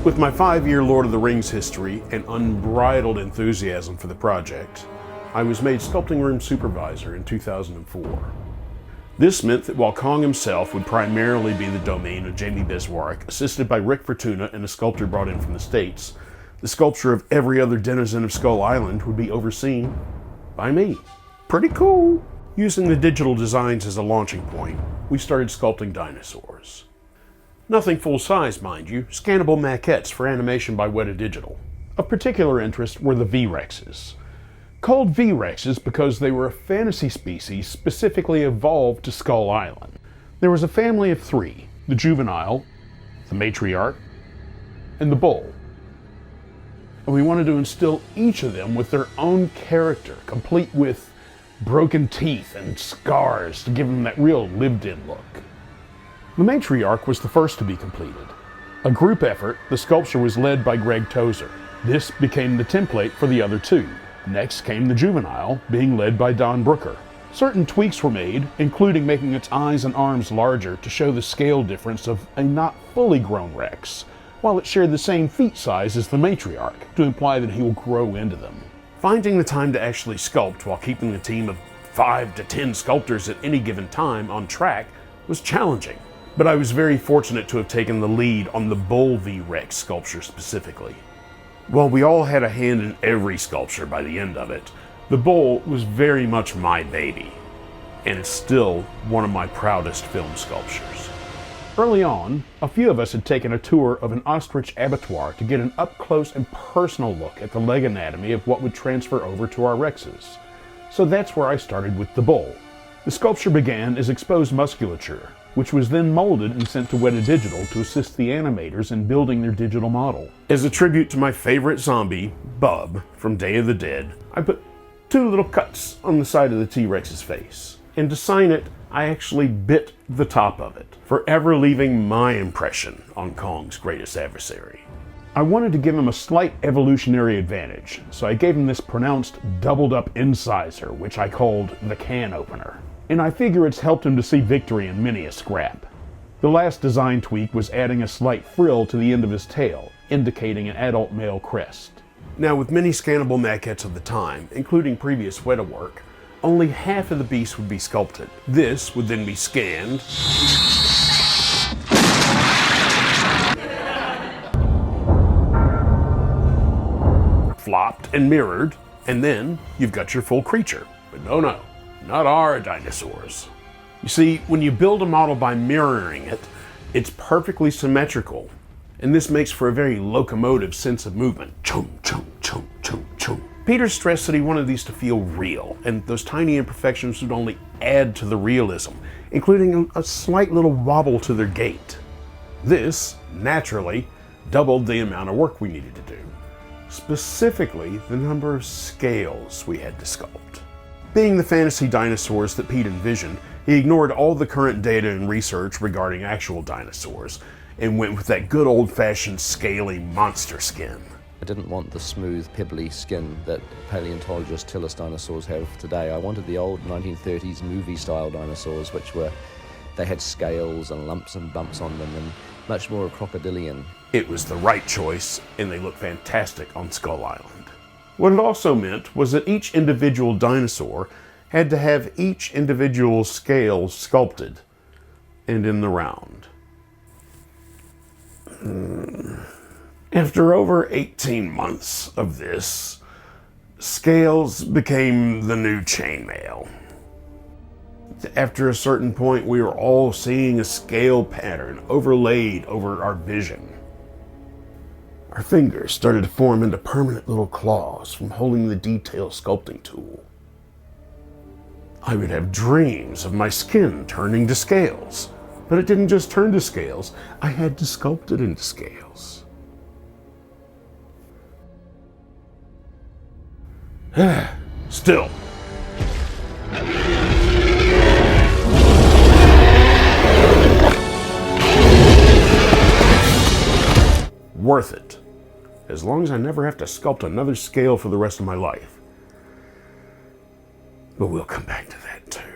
With my 5-year Lord of the Rings history and unbridled enthusiasm for the project, I was made Sculpting Room Supervisor in 2004. This meant that while Kong himself would primarily be the domain of Jamie Biswarck, assisted by Rick Fortuna and a sculptor brought in from the States, the sculpture of every other denizen of Skull Island would be overseen by me. Pretty cool! Using the digital designs as a launching point, we started sculpting dinosaurs. Nothing full-size, mind you, scannable maquettes for animation by Weta Digital. Of particular interest were the V-Rexes. Called V-Rexes because they were a fantasy species specifically evolved to Skull Island. There was a family of 3, the juvenile, the matriarch, and the bull. And we wanted to instill each of them with their own character, complete with broken teeth and scars to give them that real lived-in look. The matriarch was the first to be completed. A group effort, the sculpture was led by Greg Tozer. This became the template for the other 2. Next came the juvenile, being led by Don Brooker. Certain tweaks were made, including making its eyes and arms larger to show the scale difference of a not fully grown Rex, while it shared the same feet size as the matriarch, to imply that he will grow into them. Finding the time to actually sculpt while keeping the team of 5 to 10 sculptors at any given time on track was challenging. But I was very fortunate to have taken the lead on the Bull V-Rex sculpture specifically. While we all had a hand in every sculpture by the end of it, the Bull was very much my baby, and is still one of my proudest film sculptures. Early on, a few of us had taken a tour of an ostrich abattoir to get an up-close and personal look at the leg anatomy of what would transfer over to our Rexes. So that's where I started with the Bull. The sculpture began as exposed musculature, which was then molded and sent to Weta Digital to assist the animators in building their digital model. As a tribute to my favorite zombie, Bub, from Day of the Dead, I put 2 little cuts on the side of the T-Rex's face. And to sign it, I actually bit the top of it, forever leaving my impression on Kong's greatest adversary. I wanted to give him a slight evolutionary advantage, so I gave him this pronounced doubled-up incisor, which I called the can opener. And I figure it's helped him to see victory in many a scrap. The last design tweak was adding a slight frill to the end of his tail, indicating an adult male crest. Now, with many scannable maquettes of the time, including previous Weta work, only half of the beast would be sculpted. This would then be scanned, flopped and mirrored, and then you've got your full creature. But no. Not our dinosaurs. You see, when you build a model by mirroring it, it's perfectly symmetrical, and this makes for a very locomotive sense of movement. Chung, chung, chung, chung, chung. Peter stressed that he wanted these to feel real, and those tiny imperfections would only add to the realism, including a slight little wobble to their gait. This, naturally, doubled the amount of work we needed to do. Specifically, the number of scales we had to sculpt. Being the fantasy dinosaurs that Pete envisioned, he ignored all the current data and research regarding actual dinosaurs and went with that good old-fashioned scaly monster skin. I didn't want the smooth, pebbly skin that paleontologists tell us dinosaurs have today. I wanted the old 1930s movie-style dinosaurs, they had scales and lumps and bumps on them and much more crocodilian. It was the right choice, and they look fantastic on Skull Island. What it also meant was that each individual dinosaur had to have each individual scale sculpted and in the round. After over 18 months of this, scales became the new chainmail. After a certain point, we were all seeing a scale pattern overlaid over our vision. Our fingers started to form into permanent little claws from holding the detail sculpting tool. I would have dreams of my skin turning to scales, but it didn't just turn to scales, I had to sculpt it into scales. Still. Worth it. As long as I never have to sculpt another scale for the rest of my life. But we'll come back to that too.